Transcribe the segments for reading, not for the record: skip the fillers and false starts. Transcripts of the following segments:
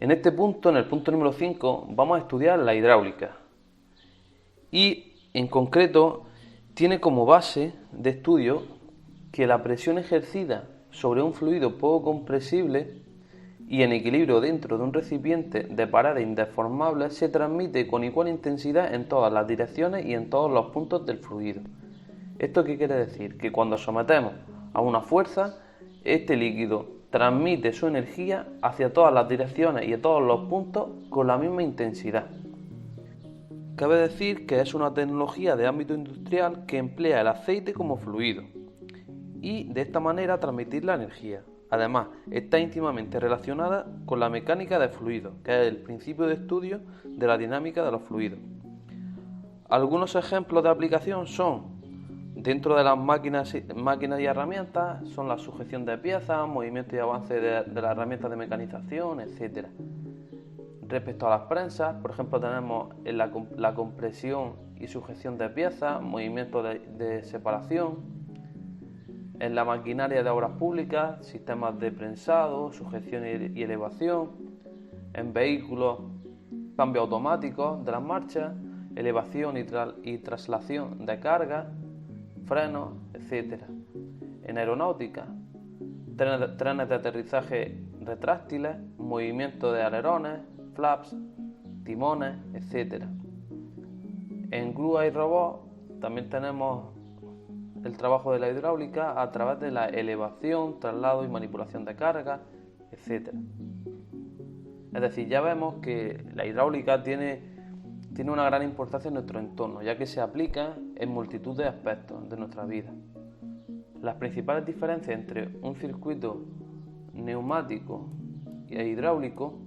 En este punto, en el punto número 5, vamos a estudiar la hidráulica y en concreto tiene como base de estudio que la presión ejercida sobre un fluido poco compresible y en equilibrio dentro de un recipiente de paredes indeformables se transmite con igual intensidad en todas las direcciones y en todos los puntos del fluido. ¿Esto qué quiere decir? Que cuando sometemos a una fuerza, este líquido transmite su energía hacia todas las direcciones y a todos los puntos con la misma intensidad. Cabe decir que es una tecnología de ámbito industrial que emplea el aceite como fluido y de esta manera transmitir la energía. Además, está íntimamente relacionada con la mecánica de fluidos, que es el principio de estudio de la dinámica de los fluidos. Algunos ejemplos de aplicación son, dentro de las máquinas y herramientas, son la sujeción de piezas, movimiento y avance de las herramientas de mecanización, etc. Respecto a las prensas, por ejemplo, tenemos la compresión y sujeción de piezas, movimiento de separación. En la maquinaria de obras públicas, sistemas de prensado, sujeción y elevación. En vehículos, cambio automático de las marchas, elevación y traslación de carga, frenos, etc. En aeronáutica, trenes de aterrizaje retráctiles, movimiento de alerones, flaps, timones, etc. En grúas y robots también tenemos el trabajo de la hidráulica a través de la elevación, traslado y manipulación de carga, etc. Es decir, ya vemos que la hidráulica tiene una gran importancia en nuestro entorno, ya que se aplica en multitud de aspectos de nuestra vida. Las principales diferencias entre un circuito neumático e hidráulico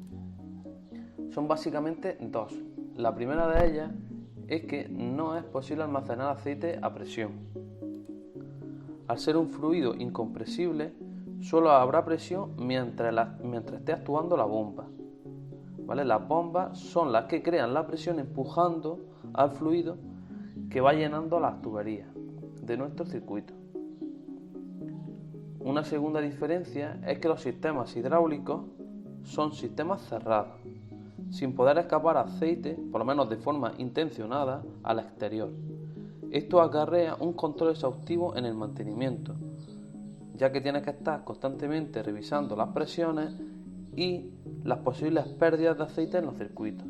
son básicamente dos. La primera de ellas es que no es posible almacenar aceite a presión. Al ser un fluido incompresible, solo habrá presión mientras esté actuando la bomba. ¿Vale? Las bombas son las que crean la presión empujando al fluido que va llenando las tuberías de nuestro circuito. Una segunda diferencia es que los sistemas hidráulicos son sistemas cerrados, sin poder escapar aceite, por lo menos de forma intencionada, al exterior. Esto acarrea un control exhaustivo en el mantenimiento, ya que tienes que estar constantemente revisando las presiones y las posibles pérdidas de aceite en los circuitos.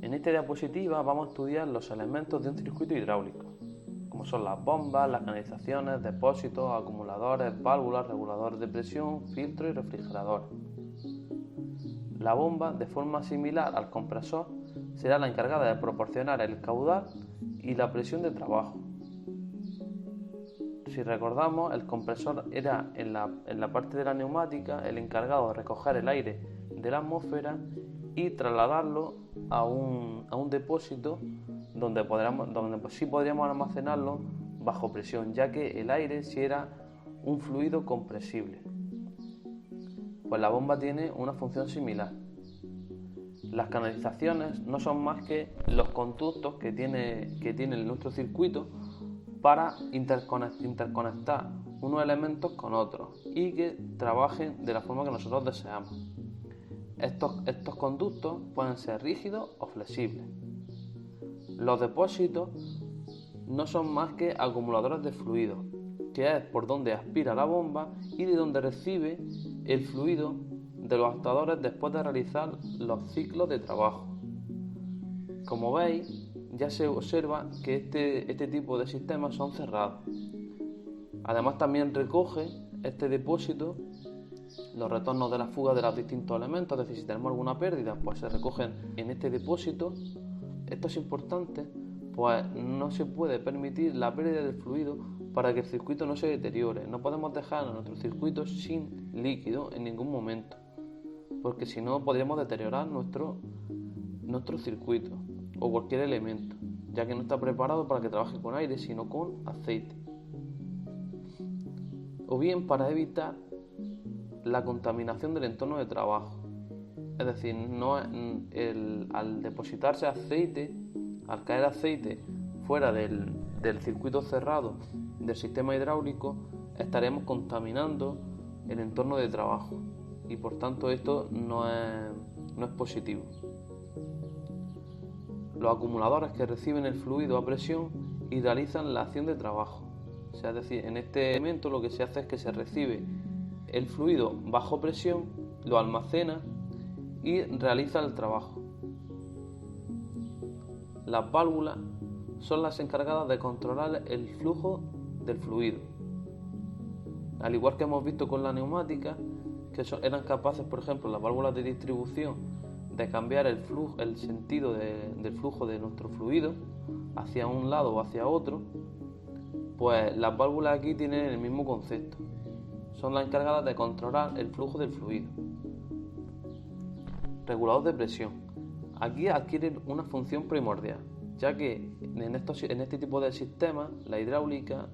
En esta diapositiva vamos a estudiar los elementos de un circuito hidráulico, como son las bombas, las canalizaciones, depósitos, acumuladores, válvulas, reguladores de presión, filtros y refrigeradores. La bomba, de forma similar al compresor, será la encargada de proporcionar el caudal y la presión de trabajo. Si recordamos, el compresor era en la parte de la neumática el encargado de recoger el aire de la atmósfera y trasladarlo a un depósito donde sí podríamos almacenarlo bajo presión, ya que el aire sí era un fluido compresible. Pues la bomba tiene una función similar. Las canalizaciones no son más que los conductos que tiene nuestro circuito para interconectar unos elementos con otros y que trabajen de la forma que nosotros deseamos. Estos conductos pueden ser rígidos o flexibles. Los depósitos no son más que acumuladores de fluido, que es por donde aspira la bomba y de donde recibe el fluido de los actuadores después de realizar los ciclos de trabajo. Como veis, ya se observa que este tipo de sistemas son cerrados. Además, también recoge este depósito los retornos de la fuga de los distintos elementos, es decir, si tenemos alguna pérdida, pues se recogen en este depósito. Esto es importante, pues no se puede permitir la pérdida del fluido para que el circuito no se deteriore. No podemos dejar a nuestro circuito sin líquido en ningún momento, porque si no podríamos deteriorar nuestro circuito o cualquier elemento, ya que no está preparado para que trabaje con aire, sino con aceite. O bien para evitar la contaminación del entorno de trabajo. Es decir, al depositarse aceite, al caer aceite fuera del circuito cerrado del sistema hidráulico, estaremos contaminando el entorno de trabajo. y por tanto esto no es positivo. Los acumuladores que reciben el fluido a presión y realizan la acción de trabajo. O sea, es decir, en este elemento lo que se hace es que se recibe el fluido bajo presión, lo almacena y realiza el trabajo. Las válvulas son las encargadas de controlar el flujo del fluido. Al igual que hemos visto con la neumática, que eran capaces, por ejemplo, las válvulas de distribución, de cambiar el sentido del flujo de nuestro fluido hacia un lado o hacia otro, pues las válvulas aquí tienen el mismo concepto. Son las encargadas de controlar el flujo del fluido. Regulador de presión. Aquí adquieren una función primordial, ya que en este tipo de sistemas, la hidráulica,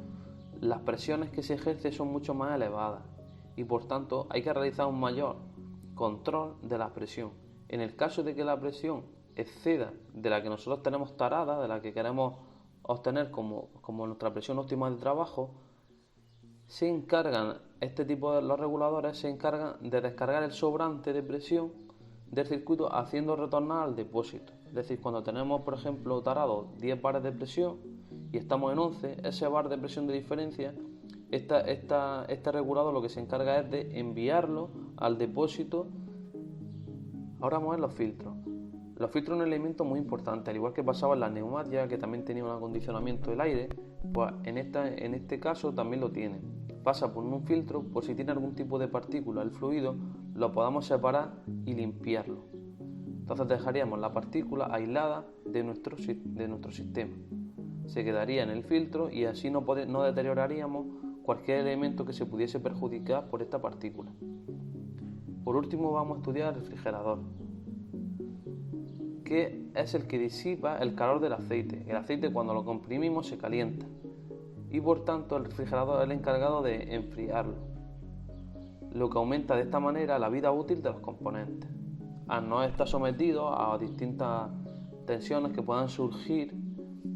las presiones que se ejercen son mucho más elevadas y por tanto hay que realizar un mayor control de la presión. En el caso de que la presión exceda de la que nosotros tenemos tarada, de la que queremos obtener como nuestra presión óptima de trabajo, se encargan, los reguladores se encargan de descargar el sobrante de presión del circuito haciendo retornar al depósito. Es decir, cuando tenemos, por ejemplo, tarado 10 bares de presión y estamos en 11, ese bar de presión de diferencia, este regulador lo que se encarga es de enviarlo al depósito. Ahora vamos a ver los filtros. Los filtros son un elemento muy importante, al igual que pasaba en la neumática, que también tenía un acondicionamiento del aire, pues en este caso también lo tiene. Pasa por un filtro por si tiene algún tipo de partícula el fluido, lo podamos separar y limpiarlo. Entonces dejaríamos la partícula aislada de nuestro sistema. Se quedaría en el filtro y así no deterioraríamos cualquier elemento que se pudiese perjudicar por esta partícula. Por último vamos a estudiar el refrigerador, que es el que disipa el calor del aceite. El aceite cuando lo comprimimos se calienta y por tanto el refrigerador es el encargado de enfriarlo, lo que aumenta de esta manera la vida útil de los componentes, al no estar sometido a distintas tensiones que puedan surgir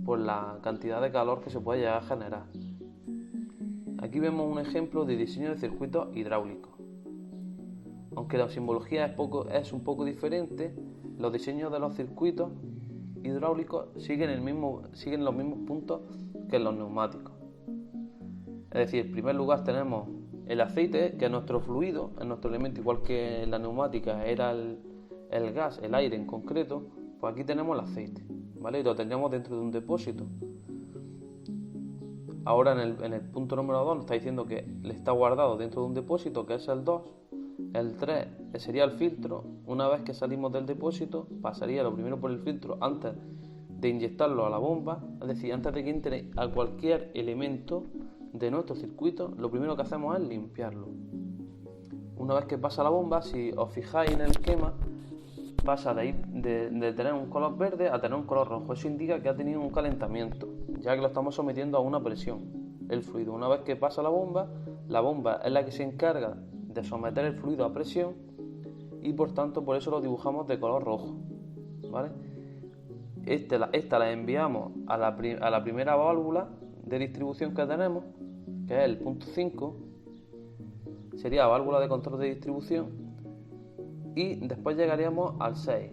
por la cantidad de calor que se puede llegar a generar. Aquí vemos un ejemplo de diseño de circuitos hidráulicos. Aunque la simbología es un poco diferente, los diseños de los circuitos hidráulicos siguen los mismos puntos que los neumáticos. Es decir, en primer lugar tenemos el aceite, que es nuestro fluido, es nuestro elemento, igual que en la neumática era el gas, el aire en concreto, pues aquí tenemos el aceite, ¿vale? Y lo tendríamos dentro de un depósito. Ahora en el punto número 2 nos está diciendo que le está guardado dentro de un depósito, que es el 2. El 3 sería el filtro. Una vez que salimos del depósito, pasaría lo primero por el filtro antes de inyectarlo a la bomba, es decir, antes de que entre a cualquier elemento de nuestro circuito, lo primero que hacemos es limpiarlo. Una vez que pasa la bomba, si os fijáis en el esquema, pasa de tener un color verde a tener un color rojo. Eso indica que ha tenido un calentamiento, ya que lo estamos sometiendo a una presión, el fluido. Una vez que pasa la bomba es la que se encarga de someter el fluido a presión y por tanto por eso lo dibujamos de color rojo, ¿vale? Esta la enviamos a la primera válvula de distribución que tenemos, que es el punto 5, sería válvula de control de distribución, y después llegaríamos al 6,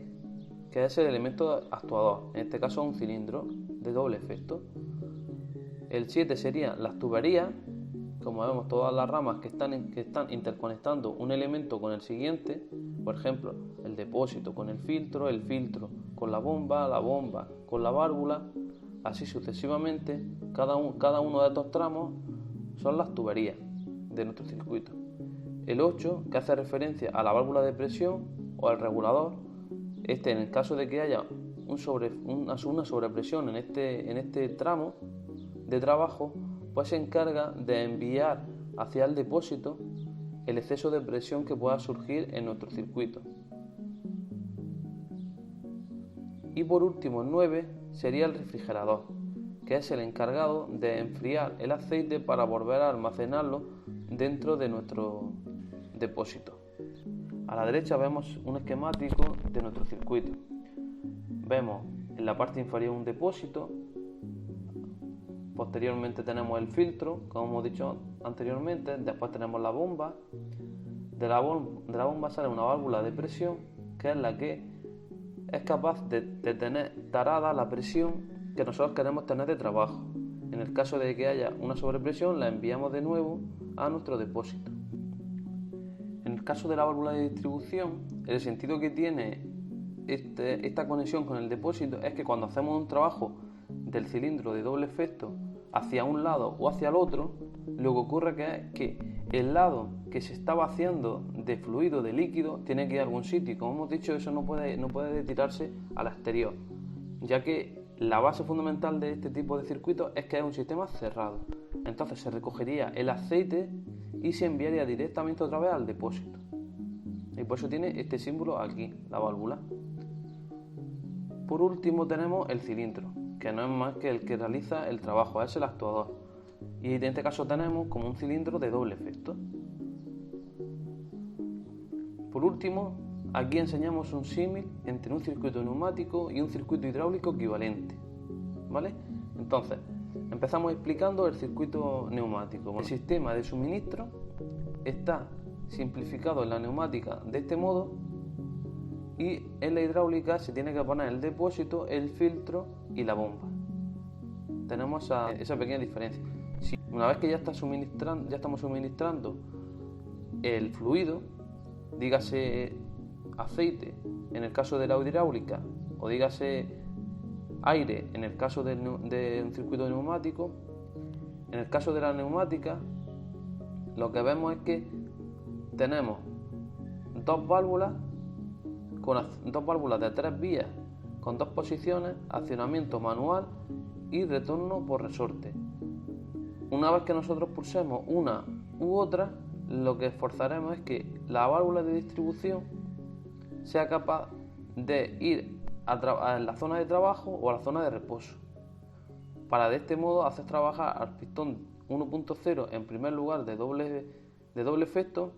que es el elemento actuador, en este caso un cilindro de doble efecto. El 7 serían las tuberías, como vemos todas las ramas que están interconectando un elemento con el siguiente, por ejemplo el depósito con el filtro con la bomba con la válvula, así sucesivamente. Cada uno de estos tramos son las tuberías de nuestro circuito. El 8, que hace referencia a la válvula de presión o al regulador, en el caso de que haya una sobrepresión en este tramo de trabajo, pues se encarga de enviar hacia el depósito el exceso de presión que pueda surgir en nuestro circuito. Y por último, el 9 sería el refrigerador, que es el encargado de enfriar el aceite para volver a almacenarlo dentro de nuestro depósito. A la derecha vemos un esquemático de nuestro circuito. Vemos en la parte inferior un depósito. Posteriormente tenemos el filtro, como hemos dicho anteriormente. Después tenemos la bomba. de la bomba sale una válvula de presión, que es la que es capaz de tener tarada la presión que nosotros queremos tener de trabajo. En el caso de que haya una sobrepresión, la enviamos de nuevo a nuestro depósito. En el caso de la válvula de distribución, el sentido que tiene esta conexión con el depósito es que cuando hacemos un trabajo del cilindro de doble efecto hacia un lado o hacia el otro, lo que ocurre es que el lado que se está vaciando de fluido, de líquido, tiene que ir a algún sitio, y como hemos dicho, eso no puede tirarse al exterior, ya que la base fundamental de este tipo de circuitos es que es un sistema cerrado. Entonces se recogería el aceite y se enviaría directamente otra vez al depósito, y por eso tiene este símbolo aquí, la válvula. Por último tenemos el cilindro, que no es más que el que realiza el trabajo, es el actuador, y en este caso tenemos como un cilindro de doble efecto. Por último, aquí enseñamos un símil entre un circuito neumático y un circuito hidráulico equivalente, ¿vale? Entonces, empezamos explicando el circuito neumático. El sistema de suministro está simplificado en la neumática de este modo, y en la hidráulica se tiene que poner el depósito, el filtro y la bomba. Tenemos esa pequeña diferencia. Una vez que ya estamos suministrando el fluido, dígase aceite en el caso de la hidráulica, o dígase aire en el caso de un circuito neumático, en el caso de la neumática lo que vemos es que tenemos dos válvulas de 3 vías con 2 posiciones, accionamiento manual y retorno por resorte. Una vez que nosotros pulsemos una u otra, lo que esforzaremos es que la válvula de distribución sea capaz de ir a la zona de trabajo o a la zona de reposo, para de este modo hacer trabajar al pistón 1.0 en primer lugar de doble efecto.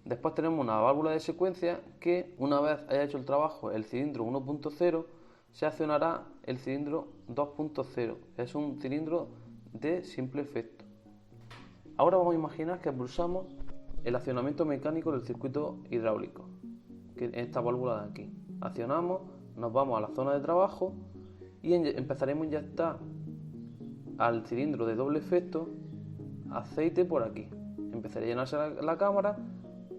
Después tenemos una válvula de secuencia que, una vez haya hecho el trabajo el cilindro 1.0, se accionará el cilindro 2.0. Es un cilindro de simple efecto. Ahora vamos a imaginar que pulsamos el accionamiento mecánico del circuito hidráulico, que es esta válvula de aquí. Accionamos, nos vamos a la zona de trabajo y empezaremos a inyectar al cilindro de doble efecto aceite por aquí. Empezaría a llenarse la cámara,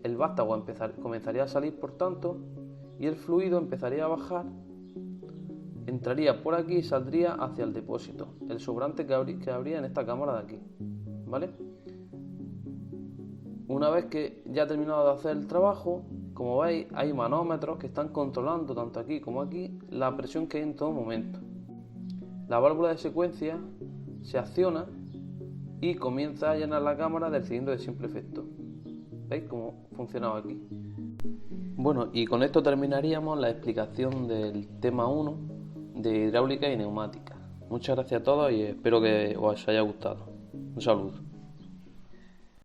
el vástago comenzaría a salir, por tanto, y el fluido empezaría a bajar, entraría por aquí y saldría hacia el depósito, el sobrante que habría en esta cámara de aquí, ¿vale? Una vez que ya ha terminado de hacer el trabajo, como veis, hay manómetros que están controlando tanto aquí como aquí la presión que hay en todo momento. La válvula de secuencia se acciona y comienza a llenar la cámara del cilindro de simple efecto. ¿Veis cómo funcionaba aquí? Bueno, y con esto terminaríamos la explicación del tema 1 de hidráulica y neumática. Muchas gracias a todos y espero que os haya gustado. Un saludo.